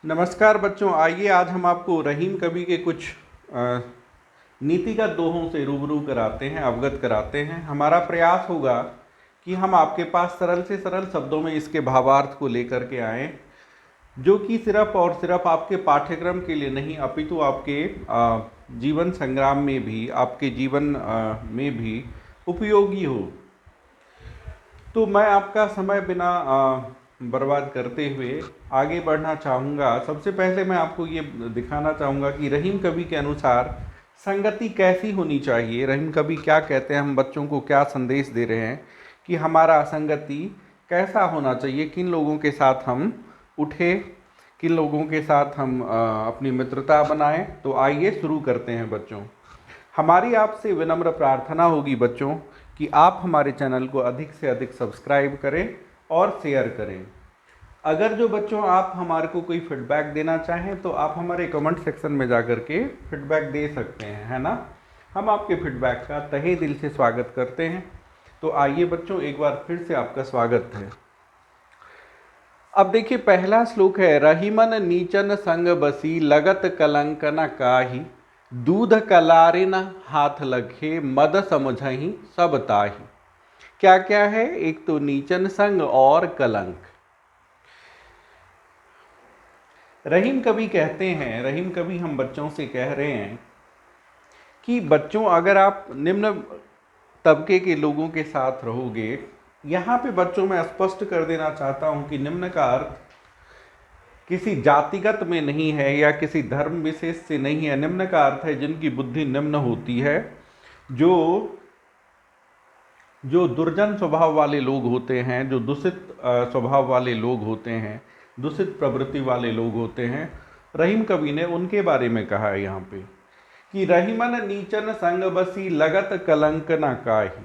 नमस्कार बच्चों, आइए आज हम आपको रहीम कवि के कुछ अ, नीतिगत दोहों से रूबरू कराते हैं, अवगत कराते हैं। हमारा प्रयास होगा कि हम आपके पास सरल से सरल शब्दों में इसके भावार्थ को लेकर के आएँ, जो कि सिर्फ और सिर्फ आपके पाठ्यक्रम के लिए नहीं अपितु आपके जीवन संग्राम में भी, आपके जीवन में भी उपयोगी हो। तो मैं आपका समय बिना बर्बाद करते हुए आगे बढ़ना चाहूँगा। सबसे पहले मैं आपको ये दिखाना चाहूँगा कि रहीम कवि के अनुसार संगति कैसी होनी चाहिए। रहीम कवि क्या कहते हैं, हम बच्चों को क्या संदेश दे रहे हैं कि हमारा संगति कैसा होना चाहिए, किन लोगों के साथ हम उठे, किन लोगों के साथ हम अपनी मित्रता बनाएं। तो आइए शुरू करते हैं बच्चों। हमारी आपसे विनम्र प्रार्थना होगी बच्चों कि आप हमारे चैनल को अधिक से अधिक सब्सक्राइब करें और शेयर करें। अगर जो बच्चों आप हमारे को कोई फीडबैक देना चाहें तो आप हमारे कमेंट सेक्शन में जाकर के फीडबैक दे सकते हैं, है ना। हम आपके फीडबैक का तहे दिल से स्वागत करते हैं। तो आइए बच्चों, एक बार फिर से आपका स्वागत है। अब देखिए, पहला श्लोक है, रहीमन नीचन संग बसी लगत कलंक न काहि, दूध कलारिन हाथ लखे मद समझहि सब ताहि। क्या क्या है? एक तो नीचन संग और कलंक। रहीम कवि कहते हैं, रहीम कवि हम बच्चों से कह रहे हैं कि बच्चों अगर आप निम्न तबके के लोगों के साथ रहोगे, यहाँ पे बच्चों मैं स्पष्ट कर देना चाहता हूँ कि निम्न का अर्थ किसी जातिगत में नहीं है या किसी धर्म विशेष से नहीं है। निम्न का अर्थ है जिनकी बुद्धि निम्न होती है, जो दुर्जन स्वभाव वाले लोग होते हैं, जो दूषित स्वभाव वाले लोग होते हैं, दूषित प्रवृत्ति वाले लोग होते हैं। रहीम कवि ने उनके बारे में कहा है यहाँ पे कि रहीमन नीचन संग बसी लगत कलंक न काहि,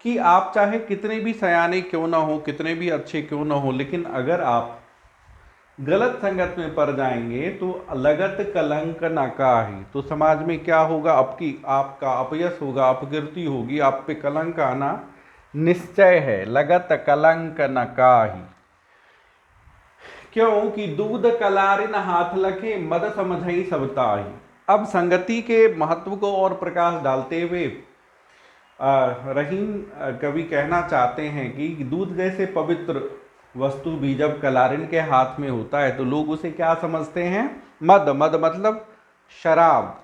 कि आप चाहे कितने भी सयाने क्यों ना हो, कितने भी अच्छे क्यों ना हो, लेकिन अगर आप गलत संगत में पड़ जाएंगे तो लगत कलंक न काहि, तो समाज में क्या होगा? आपका अपयश होगा, अपकीर्ति होगी, आप पे कलंक आना निश्चय है। लगत कलंक न काहि, क्योंकि दूध कलारिन हाथ लखे मद समझई सब ताहि। अब संगति के महत्व को और प्रकाश डालते हुए रहीम कवि कहना चाहते हैं कि दूध जैसे पवित्र वस्तु भी जब कलारिन के हाथ में होता है तो लोग उसे क्या समझते हैं? मद। मद मतलब शराब।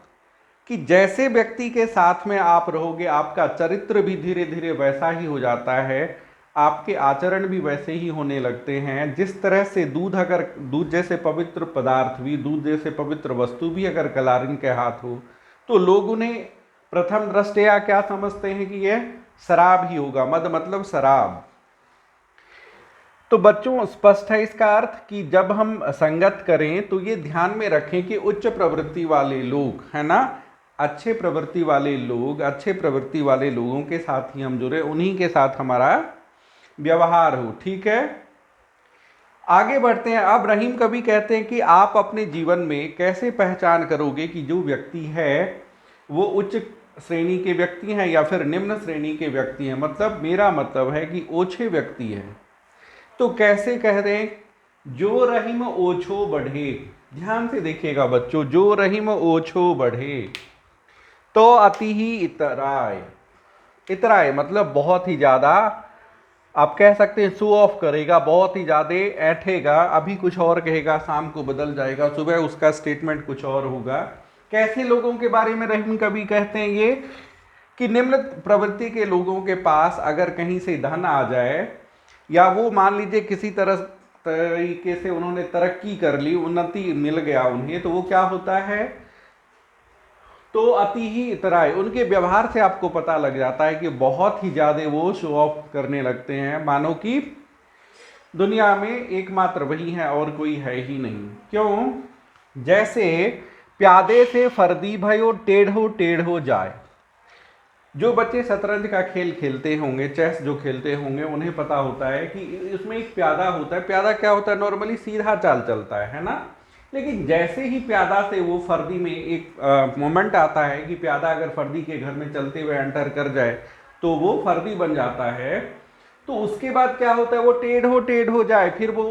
कि जैसे व्यक्ति के साथ में आप रहोगे, आपका चरित्र भी धीरे धीरे वैसा ही हो जाता है, आपके आचरण भी वैसे ही होने लगते हैं। जिस तरह से दूध जैसे पवित्र पदार्थ भी, दूध जैसे पवित्र वस्तु भी अगर कलारिन के हाथ हो तो लोग उन्हें प्रथम दृष्टया क्या समझते हैं कि यह शराब ही होगा। मद मतलब शराब। तो बच्चों स्पष्ट है इसका अर्थ कि जब हम संगत करें तो ये ध्यान में रखें कि उच्च प्रवृत्ति वाले लोग, है ना, अच्छे प्रवृत्ति वाले लोग, अच्छे प्रवृत्ति वाले लोगों के साथ ही हम जुड़े, उन्हीं के साथ हमारा व्यवहार हो। ठीक है, आगे बढ़ते हैं। अब रहीम कवि कहते हैं कि आप अपने जीवन में कैसे पहचान करोगे कि जो व्यक्ति है वो उच्च श्रेणी के व्यक्ति हैं या फिर निम्न श्रेणी के व्यक्ति हैं। मतलब मेरा मतलब है कि ओछे व्यक्ति हैं। तो कैसे कह रहे हैं? जो रहीम ओछो बढ़े। ध्यान से देखिएगा बच्चों, जो रहीम ओछो बढ़े तो अति ही इतराय। इतराय मतलब बहुत ही ज्यादा, आप कह सकते हैं शो ऑफ करेगा, बहुत ही ज्यादा ऐठेगा, अभी कुछ और कहेगा, शाम को बदल जाएगा, सुबह उसका स्टेटमेंट कुछ और होगा। कैसे लोगों के बारे में रहीम कवि कहते हैं ये कि निम्न प्रवृत्ति के लोगों के पास अगर कहीं से धन आ जाए या वो मान लीजिए किसी तरीके से उन्होंने तरक्की कर ली, उन्नति मिल गया उन्हें, तो वो क्या होता है? तो अति ही इतराय। उनके व्यवहार से आपको पता लग जाता है कि बहुत ही ज्यादा वो शो ऑफ करने लगते हैं, मानो कि दुनिया में एकमात्र वही है और कोई है ही नहीं। क्यों? जैसे प्यादे से फर्दी भयो टेढ़ो टेढ़ो जाए। जो बच्चे शतरंज का खेल खेलते होंगे, चेस जो खेलते होंगे, उन्हें पता होता है कि इसमें एक प्यादा होता है। प्यादा क्या होता है? नॉर्मली सीधा चाल चलता है ना। लेकिन जैसे ही प्यादा से वो फर्दी में एक मोमेंट आता है कि प्यादा अगर फर्दी के घर में चलते हुए एंटर कर जाए तो वो फर्दी बन जाता है। तो उसके बाद क्या होता है? वो टेढ़ हो जाए, फिर वो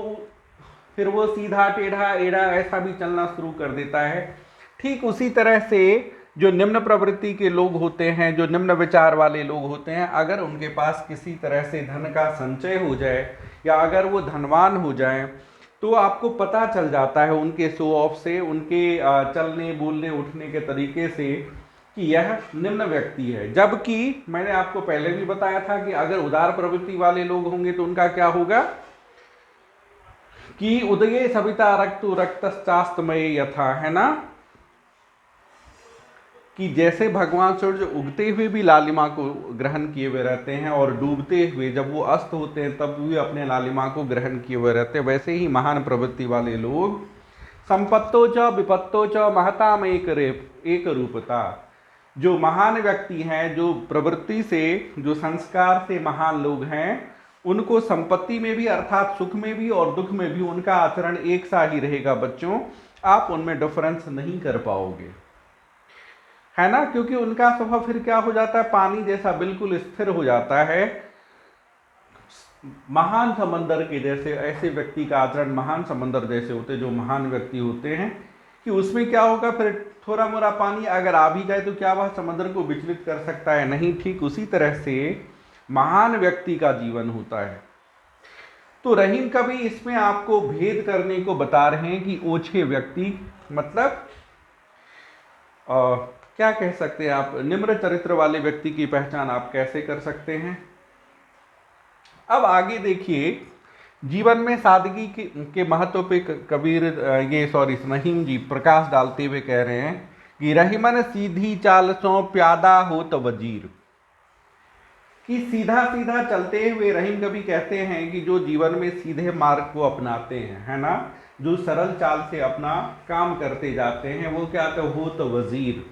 फिर वो सीधा टेढ़ा एड़ा ऐसा भी चलना शुरू कर देता है। ठीक उसी तरह से जो निम्न प्रवृत्ति के लोग होते हैं, जो निम्न विचार वाले लोग होते हैं, अगर उनके पास किसी तरह से धन का संचय हो जाए या अगर वो धनवान हो जाए तो आपको पता चल जाता है उनके शो ऑफ से, उनके चलने बोलने उठने के तरीके से कि यह निम्न व्यक्ति है। जबकि मैंने आपको पहले भी बताया था कि अगर उदार प्रवृत्ति वाले लोग होंगे तो उनका क्या होगा कि उदये सविता रक्तु रक्तश्चास्तमये यथा, है ना, कि जैसे भगवान सूर्य उगते हुए भी लालिमा को ग्रहण किए हुए रहते हैं और डूबते हुए जब वो अस्त होते हैं तब भी अपने लालिमा को ग्रहण किए हुए रहते हैं, वैसे ही महान प्रवृत्ति वाले लोग संपत्तो च विपत्तो च महताम एक रूपता, जो महान व्यक्ति हैं, जो प्रवृत्ति से, जो संस्कार से महान लोग हैं, उनको संपत्ति में भी अर्थात सुख में भी और दुख में भी उनका आचरण एक सा ही रहेगा बच्चों, आप उनमें डिफरेंस नहीं कर पाओगे, है ना, क्योंकि उनका स्वभाव फिर क्या हो जाता है, पानी जैसा बिल्कुल स्थिर हो जाता है, महान समंदर के जैसे। ऐसे व्यक्ति का आचरण महान समंदर जैसे होते, जो महान व्यक्ति होते हैं, कि उसमें क्या होगा, फिर थोड़ा मोड़ा पानी अगर आ भी जाए तो क्या वह समुद्र को विचलित कर सकता है, नहीं। ठीक उसी तरह से महान व्यक्ति का जीवन होता है। तो रहीम कवि इसमें आपको भेद करने को बता रहे हैं कि ओछे व्यक्ति मतलब क्या कह सकते हैं आप, निम्न चरित्र वाले व्यक्ति की पहचान आप कैसे कर सकते हैं। अब आगे देखिए, जीवन में सादगी के महत्व पे कबीर रहीम जी प्रकाश डालते हुए कह रहे हैं कि रहीमन सीधी चाल सो प्यादा हो तो वजीर, कि सीधा सीधा चलते हुए रहीम कवि कहते हैं कि जो जीवन में सीधे मार्ग को अपनाते हैं, है ना, जो सरल चाल से अपना काम करते जाते हैं, वो क्या हो तो वजीर,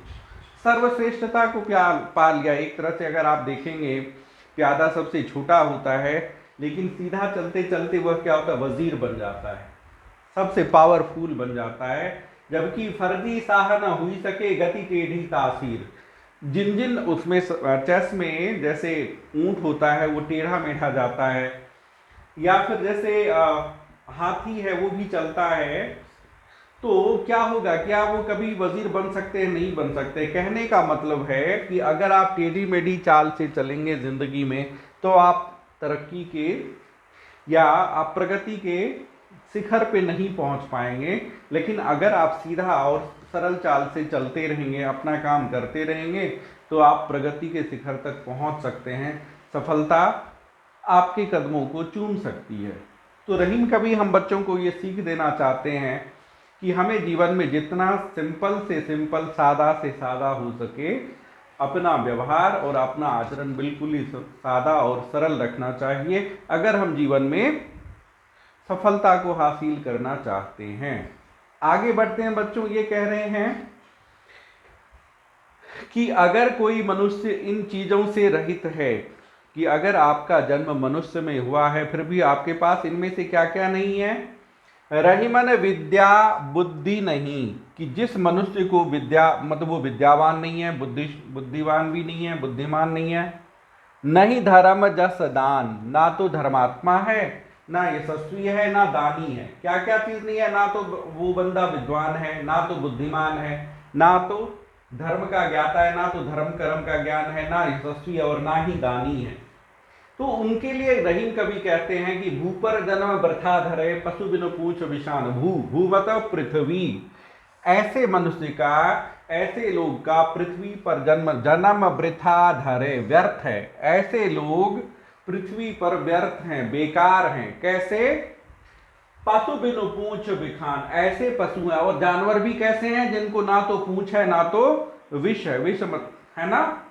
सर्वश्रेष्ठता को पा लिया। एक तरह से अगर आप देखेंगे, प्यादा सबसे छोटा होता है, लेकिन सीधा चलते चलते वह क्या होता है, वजीर बन जाता है, सबसे पावरफुल बन जाता है। जबकि फर्जी साह न हुई सके गति टेढ़ी तासीर, जिन जिन उसमें चेस में जैसे ऊंट होता है वो टेढ़ा मेढ़ा जाता है, या फिर जैसे हाथी है वो भी चलता है, तो क्या होगा, क्या वो कभी वजीर बन सकते हैं, नहीं बन सकते। कहने का मतलब है कि अगर आप टेढ़ी मेढ़ी चाल से चलेंगे जिंदगी में तो आप तरक्की के या आप प्रगति के शिखर पे नहीं पहुंच पाएंगे। लेकिन अगर आप सीधा और सरल चाल से चलते रहेंगे, अपना काम करते रहेंगे, तो आप प्रगति के शिखर तक पहुंच सकते हैं, सफलता आपके कदमों को चूम सकती है। तो रहीम कभी हम बच्चों को ये सीख देना चाहते हैं कि हमें जीवन में जितना सिंपल से सिंपल, सादा से सादा हो सके, अपना व्यवहार और अपना आचरण बिल्कुल ही सादा और सरल रखना चाहिए, अगर हम जीवन में सफलता को हासिल करना चाहते हैं। आगे बढ़ते हैं बच्चों, ये कह रहे हैं कि अगर कोई मनुष्य इन चीजों से रहित है, कि अगर आपका जन्म मनुष्य में हुआ है फिर भी आपके पास इनमें से क्या क्या नहीं है, रहीमन विद्या बुद्धि नहीं, कि जिस मनुष्य को विद्या मतलब वो विद्यावान नहीं है, बुद्धिवान भी नहीं है, बुद्धिमान नहीं है, नहीं धर्म जस दान, ना तो धर्मात्मा है, ना यशस्वी है, ना दानी है। क्या क्या चीज नहीं है, ना तो वो बंदा विद्वान है, ना तो बुद्धिमान है, ना तो धर्म का ज्ञाता है, ना तो धर्म कर्म का ज्ञान है, ना यशस्वी और ना ही दानी है। तो उनके लिए रहीम कवि कहते हैं कि भू पर जन्म वृथा धरे पशु बिनु पूछ विषान, भू मतलब पृथ्वी, ऐसे मनुष्य का, ऐसे लोग का पृथ्वी पर जन्म वृथा धरे, व्यर्थ है। ऐसे लोग पृथ्वी पर व्यर्थ हैं, बेकार हैं। कैसे, पशु बिनु पूछ विखान, ऐसे पशु हैं और जानवर भी कैसे हैं, जिनको ना तो पूछ है ना तो विष है, विष मत, है ना।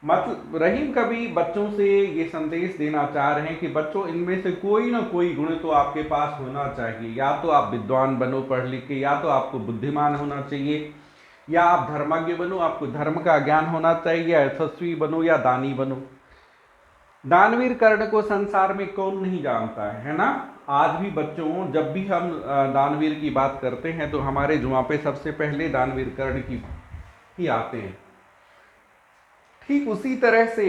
मतलब रहीम कवि बच्चों से ये संदेश देना चाह रहे हैं कि बच्चों, इनमें से कोई ना कोई गुण तो आपके पास होना चाहिए। या तो आप विद्वान बनो पढ़ लिख के, या तो आपको बुद्धिमान होना चाहिए, या आप धर्मज्ञ बनो, आपको धर्म का ज्ञान होना चाहिए, या यशस्वी बनो या दानी बनो। दानवीर कर्ण को संसार में कौन नहीं जानता है ना। आज भी बच्चों, जब भी हम दानवीर की बात करते हैं तो हमारे जुआ पे सबसे पहले दानवीर कर्ण की ही आते हैं। ठीक उसी तरह से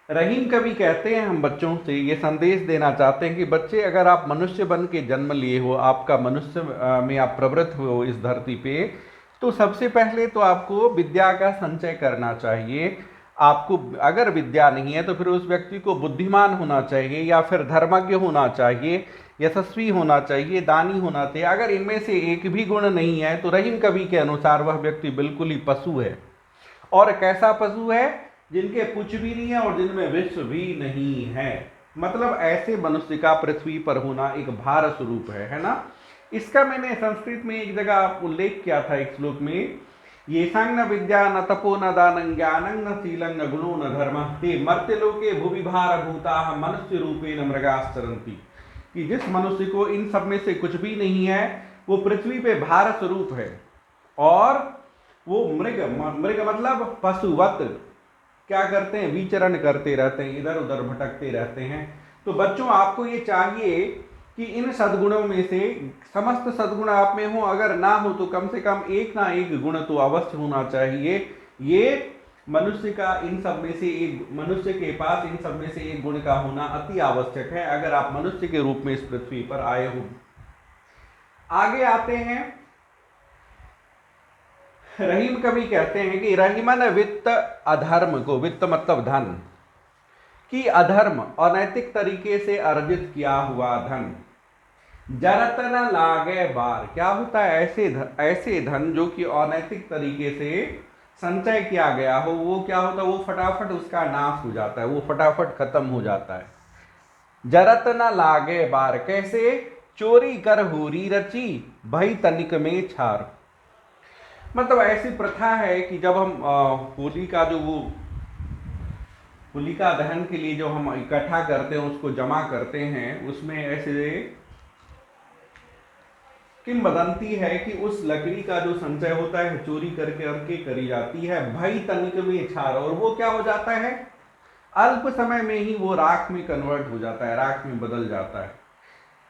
रहीम कवि कहते हैं हम बच्चों से ये संदेश देना चाहते हैं कि बच्चे, अगर आप मनुष्य बन के जन्म लिए हो, आपका मनुष्य में आप प्रवृत्त हो इस धरती पे, तो सबसे पहले तो आपको विद्या का संचय करना चाहिए। आपको अगर विद्या नहीं है तो फिर उस व्यक्ति को बुद्धिमान होना चाहिए, या फिर धर्मज्ञ होना चाहिए, यशस्वी होना चाहिए, दानी होना चाहिए। अगर इनमें से एक भी गुण नहीं है तो रहीम कवि के अनुसार वह व्यक्ति बिल्कुल ही पशु है। और कैसा पशु है? जिनके कुछ भी नहीं है और जिनमें विश्व भी नहीं है। मतलब ऐसे मनुष्य का पृथ्वी पर होना एक भार स्वरूप है ना। इसका मैंने संस्कृत में एक जगह उल्लेख किया था एक श्लोक में, ये संग न विद्या न तपो न दानं ज्ञानं न शीलं न गुणो न धर्म ते मर्त्यलोके भुवि भार भूता मनुष्य रूपेण मृगाश्चरन्ति। कि जिस मनुष्य को इन सब में से कुछ भी नहीं है वो पृथ्वी पे भार स्वरूप है, और वो मृग मृग मतलब पशुवत क्या करते हैं? विचरण करते रहते हैं, इधर उधर भटकते रहते हैं। तो बच्चों, आपको ये चाहिए कि इन सद्गुणों में से समस्त सद्गुण आप में हो, अगर ना हो तो कम से कम एक ना एक गुण तो अवश्य होना चाहिए। ये मनुष्य का इन सब में से एक, मनुष्य के पास इन सब में से एक गुण का होना अति आवश्यक है, अगर आप मनुष्य के रूप में इस पृथ्वी पर आए हो। आगे आते हैं, रहीम कवि कहते हैं कि रहीमन वित्त अधर्म को, वित्त मतलब धन, कि अधर्म अनैतिक तरीके से अर्जित किया हुआ धन जरत न लागे बार। क्या होता है? ऐसे धन जो कि अनैतिक तरीके से संचय किया गया हो, वो क्या होता है? वो फटाफट उसका नाश हो जाता है, वो फटाफट खत्म हो जाता है। जरत न लागे बार, कैसे? चोरी कर होरी रची भई तनिक में छार। मतलब ऐसी प्रथा है कि जब हम होली का जो वो होलिका दहन के लिए जो हम इकट्ठा करते हैं, उसको जमा करते हैं, उसमें ऐसे किंवदंती है कि उस लकड़ी का जो संचय होता है चोरी करके करी जाती है भई तनिक में छार, और वो क्या हो जाता है? अल्प समय में ही वो राख में कन्वर्ट हो जाता है, राख में बदल जाता है।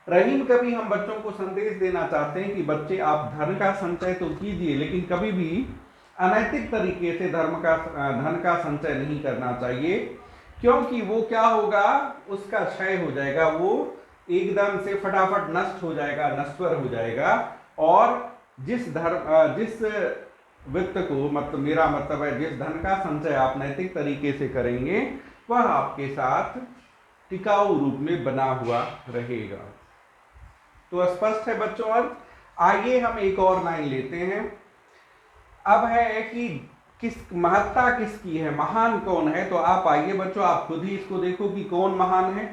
रहीम कभी हम बच्चों को संदेश देना चाहते हैं कि बच्चे, आप धन का संचय तो कीजिए, लेकिन कभी भी अनैतिक तरीके से धन का संचय नहीं करना चाहिए, क्योंकि वो क्या होगा? उसका क्षय हो जाएगा, वो एकदम से फटाफट नष्ट हो जाएगा, नश्वर हो जाएगा। और जिस वित्त को, मतलब मेरा मतलब है, जिस धन का संचय आप नैतिक तरीके से करेंगे वह आपके साथ टिकाऊ रूप में बना हुआ रहेगा। तो स्पष्ट है बच्चों। और आइए हम एक और लाइन लेते हैं। अब है कि महत्ता किसकी है, महान कौन है? तो आप आइए बच्चों, आप खुद ही इसको देखो कि कौन महान है।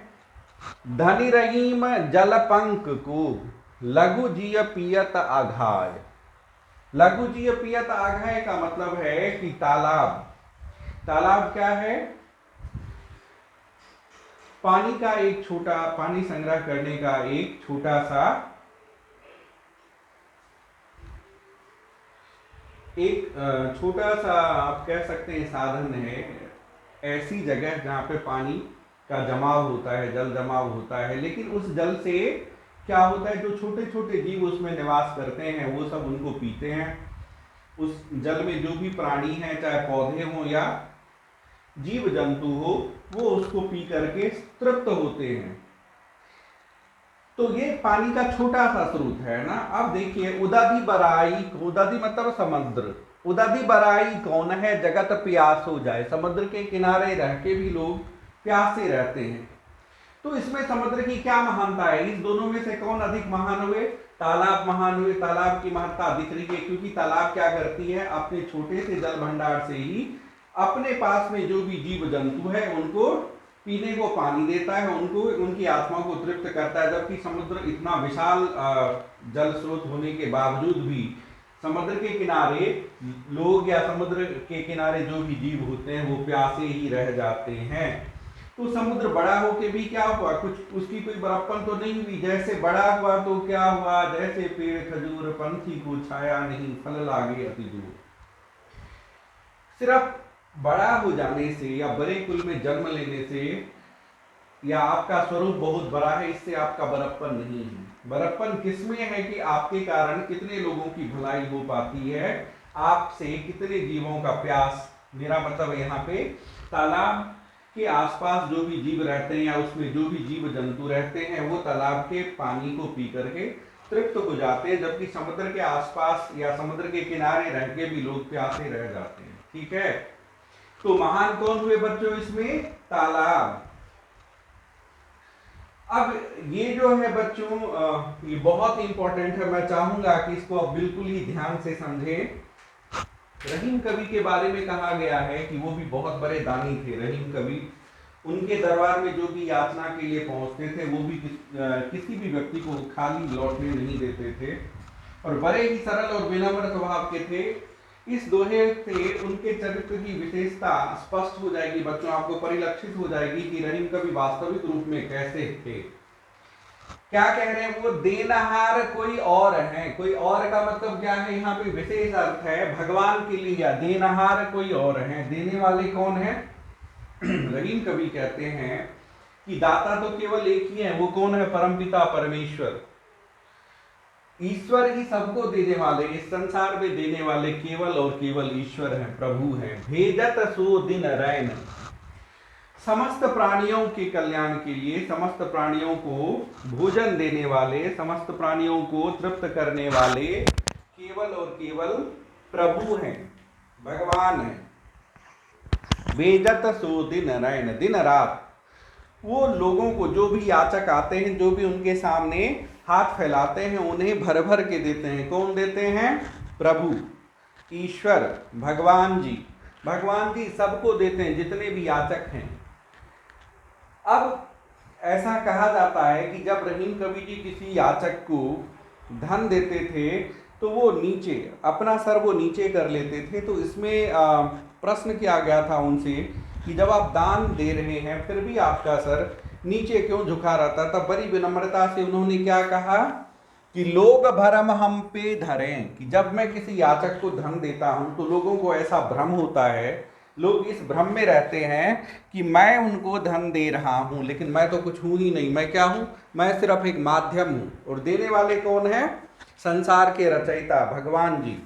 धनी रहीम जलपंक को लघु जिय पियत आघाय। लघु जिय पियत आघाय का मतलब है कि तालाब। तालाब क्या है? पानी का एक छोटा, पानी संग्रह करने का एक छोटा सा, आप कह सकते हैं साधन है, ऐसी जगह जहां पे पानी का जमाव होता है, जल जमाव होता है। लेकिन उस जल से क्या होता है? जो छोटे छोटे जीव उसमें निवास करते हैं वो सब उनको पीते हैं। उस जल में जो भी प्राणी हैं, चाहे पौधे हों या जीव जंतु हो, वो उसको पी करके तृप्त होते हैं। तो ये पानी का छोटा सा स्रोत है ना। अब देखिए, उदादी बराई, उदादी मतलब समुद्र, उदादी बराई कौन है? जगत प्यास हो जाए। समुद्र के किनारे रह के भी लोग प्यासे रहते हैं। तो इसमें समुद्र की क्या महानता है? इस दोनों में से कौन अधिक महान हुए? तालाब महान हुए। तालाब की महत्ता दिख रही है, क्योंकि तालाब क्या करती है? अपने छोटे से जल भंडार से ही अपने पास में जो भी जीव जंतु है उनको पीने को पानी देता है, उनको, उनकी आत्मा को तृप्त करता है। जबकि समुद्र इतना विशाल जल स्रोत होने के बावजूद भी समुद्र के किनारे लोग या समुद्र के किनारे जो भी जीव होते हैं वो प्यासे ही रह जाते हैं। तो समुद्र बड़ा होके भी क्या हुआ? कुछ उसकी कोई बड़प्पन तो नहीं हुई। जैसे बड़ा हुआ तो क्या हुआ? जैसे पेड़ खजूर पंछी को छाया नहीं, फल लागे अति दूर। सिर्फ बड़ा हो जाने से या बड़े कुल में जन्म लेने से या आपका स्वरूप बहुत बड़ा है, इससे आपका बड़प्पन नहीं है। बड़प्पन किसमें है कि आपके कारण कितने लोगों की भलाई हो पाती है, आपसे कितने जीवों का प्यास, मेरा मतलब यहाँ पे तालाब कि आसपास जो भी जीव रहते हैं या उसमें जो भी जीव जंतु रहते हैं वो तालाब के पानी को पी करके तृप्त हो जाते हैं, जबकि समुद्र के आसपास या समुद्र के किनारे रह के भी लोग प्यासे रह जाते हैं। ठीक है, तो महान कौन हुए बच्चों इसमें? तालाब। अब ये जो है बच्चों ये बहुत इंपॉर्टेंट है, मैं चाहूंगा कि इसको आप बिल्कुल ही ध्यान से समझें। रहीम कवि के बारे में कहा गया है कि वो भी बहुत बड़े दानी थे। रहीम कवि, उनके दरबार में जो भी याचना के लिए पहुंचते थे वो भी किसी भी व्यक्ति को खाली लौटने नहीं देते थे और बड़े ही सरल और विनम्र स्वभाव के थे। इस दोहे से उनके चरित्र की विशेषता स्पष्ट हो जाएगी बच्चों, आपको परिलक्षित हो जाएगी कि रहीम कवि वास्तविक रूप में कैसे थे। क्या कह रहे हैं वो? देनहार कोई और है। कोई और का मतलब क्या है? यहाँ पे विशेष अर्थ है भगवान के लिए। देनहार कोई और है, देने वाले कौन है? रहीम कवि कहते हैं कि दाता तो केवल एक ही है, वो कौन है? परमपिता परमेश्वर। ईश्वर ही सबको देने वाले, इस संसार में देने वाले केवल और केवल ईश्वर हैं, प्रभु हैं। भेजत सो दिन रैन, समस्त प्राणियों के कल्याण के लिए, समस्त प्राणियों को भोजन देने वाले, समस्त प्राणियों को तृप्त करने वाले केवल और केवल प्रभु हैं, भगवान हैं। भेजत सो दिन रैन, दिन रात वो लोगों को, जो भी याचक आते हैं, जो भी उनके सामने हाथ फैलाते हैं, उन्हें भर भर के देते हैं। कौन देते हैं? प्रभु, ईश्वर, भगवान जी। भगवान जी सबको देते हैं, जितने भी याचक हैं। अब ऐसा कहा जाता है कि जब रहीम कवि जी किसी याचक को धन देते थे तो वो नीचे, अपना सर वो नीचे कर लेते थे। तो इसमें प्रश्न किया गया था उनसे कि जब आप दान दे रहे हैं फिर भी आपका सर नीचे क्यों झुका रहता? तब बड़ी विनम्रता से उन्होंने क्या कहा कि लोग भरम हम पे धरें, कि जब मैं किसी याचक को धन देता हूं तो लोगों को ऐसा भ्रम होता है, लोग इस भ्रम में रहते हैं कि मैं उनको धन दे रहा हूं, लेकिन मैं तो कुछ हूं ही नहीं। मैं क्या हूं? मैं सिर्फ एक माध्यम हूं। और देने वाले कौन है? संसार के रचयिता भगवान जी,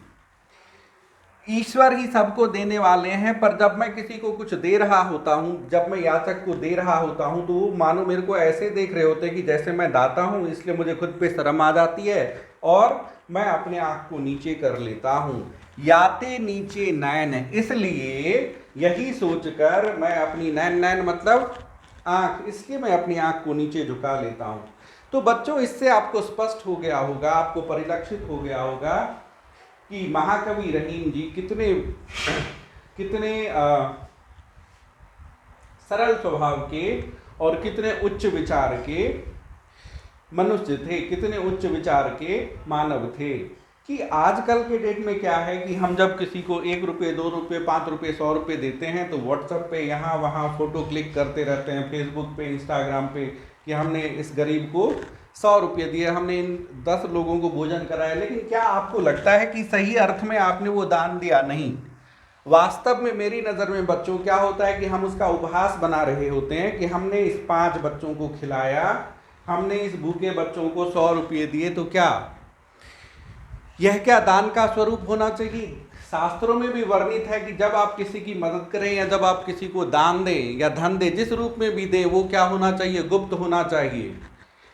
ईश्वर ही सबको देने वाले हैं। पर जब मैं किसी को कुछ दे रहा होता हूं, जब मैं याचक को दे रहा होता हूं, तो मानो मेरे को ऐसे देख रहे होते कि जैसे मैं दाता हूं, इसलिए मुझे खुद पे शर्म आ जाती है और मैं अपने आंख को नीचे कर लेता हूं। याते नीचे नैन, इसलिए यही सोचकर मैं अपनी नैन मतलब आंख, इसलिए मैं अपनी आंख को नीचे झुका लेता हूं। तो बच्चों इससे आपको स्पष्ट हो गया होगा, आपको परिलक्षित हो गया होगा कि महाकवि रहीम जी कितने सरल स्वभाव के और कितने उच्च विचार के मनुष्य थे, कितने उच्च विचार के मानव थे। कि आजकल के डेट में क्या है कि हम जब किसी को 1 रुपये, 2 रुपये, 5 रुपये, 100 रुपये देते हैं तो व्हाट्सएप पे यहाँ वहाँ फोटो क्लिक करते रहते हैं, फेसबुक पे, इंस्टाग्राम पे, कि हमने इस गरीब को 100 रुपये दिए, हमने इन 10 लोगों को भोजन कराया। लेकिन क्या आपको लगता है कि सही अर्थ में आपने वो दान दिया? नहीं। वास्तव में मेरी नज़र में बच्चों क्या होता है कि हम उसका उपहास बना रहे होते हैं कि हमने इस 5 बच्चों को खिलाया, हमने इस भूखे बच्चों को 100 रुपये दिए, तो क्या यह क्या दान का स्वरूप होना चाहिए? शास्त्रों में भी वर्णित है कि जब आप किसी की मदद करें या जब आप किसी को दान दें या धन दें, जिस रूप में भी दें, वो क्या होना चाहिए? गुप्त होना चाहिए।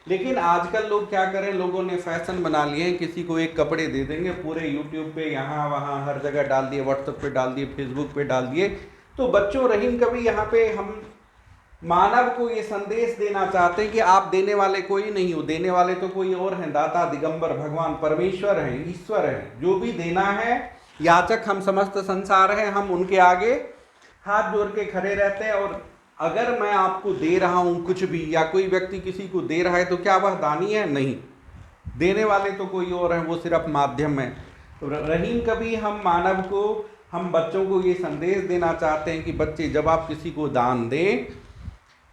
लेकिन आजकल लोग क्या करें, लोगों ने फैशन बना लिए हैं, किसी को एक कपड़े दे देंगे, पूरे यूट्यूब पे यहाँ वहाँ हर जगह डाल दिए, व्हाट्सएप पे डाल दिए, फेसबुक पे डाल दिए। तो बच्चों रहीम कवि यहाँ पे हम मानव को ये संदेश देना चाहते हैं कि आप देने वाले कोई नहीं हो, देने वाले तो कोई और हैं, दाता दिगंबर भगवान परमेश्वर हैं, ईश्वर हैं। जो भी देना है, याचक हम समस्त संसार हैं, हम उनके आगे हाथ जोड़ के खड़े रहते हैं। और अगर मैं आपको दे रहा हूं कुछ भी, या कोई व्यक्ति किसी को दे रहा है, तो क्या वह दानी है? नहीं, देने वाले तो कोई और हैं, वो सिर्फ माध्यम है। तो रहीम कवि हम मानव को, हम बच्चों को ये संदेश देना चाहते हैं कि बच्चे जब आप किसी को दान दें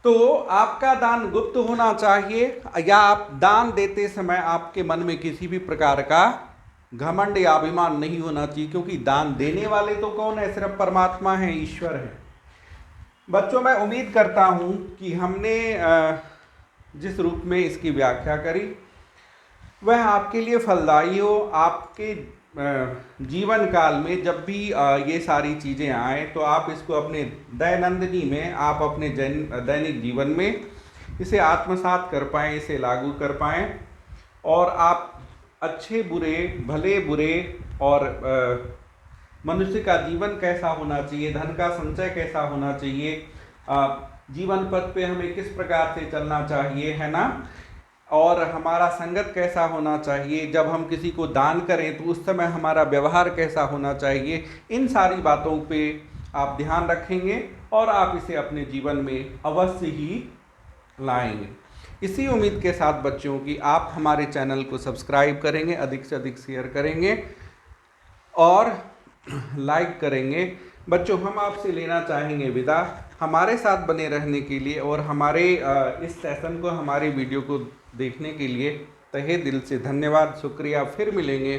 तो आपका दान गुप्त होना चाहिए, या आप दान देते समय आपके मन में किसी भी प्रकार का घमंड या अभिमान नहीं होना चाहिए, क्योंकि दान देने वाले तो कौन है? सिर्फ परमात्मा है, ईश्वर है। बच्चों मैं उम्मीद करता हूं कि हमने जिस रूप में इसकी व्याख्या करी वह आपके लिए फलदायी हो, आपके जीवन काल में जब भी ये सारी चीज़ें आए तो आप इसको अपने दैनंदिनी में, आप अपने दैनिक जीवन में इसे आत्मसात कर पाएँ, इसे लागू कर पाएँ और आप अच्छे बुरे, भले बुरे और मनुष्य का जीवन कैसा होना चाहिए, धन का संचय कैसा होना चाहिए, जीवन पथ पे हमें किस प्रकार से चलना चाहिए, है ना, और हमारा संगत कैसा होना चाहिए, जब हम किसी को दान करें तो उस समय हमारा व्यवहार कैसा होना चाहिए, इन सारी बातों पे आप ध्यान रखेंगे और आप इसे अपने जीवन में अवश्य ही लाएंगे। इसी उम्मीद के साथ बच्चों की आप हमारे चैनल को सब्सक्राइब करेंगे, अधिक से अधिक शेयर करेंगे और लाइक करेंगे। बच्चों, हम आपसे लेना चाहेंगे विदा। हमारे साथ बने रहने के लिए और हमारे इस सेशन को, हमारे वीडियो को देखने के लिए तहे दिल से धन्यवाद, शुक्रिया। फिर मिलेंगे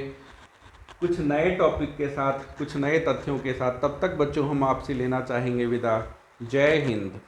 कुछ नए टॉपिक के साथ, कुछ नए तथ्यों के साथ। तब तक बच्चों हम आपसे लेना चाहेंगे विदा। जय हिंद।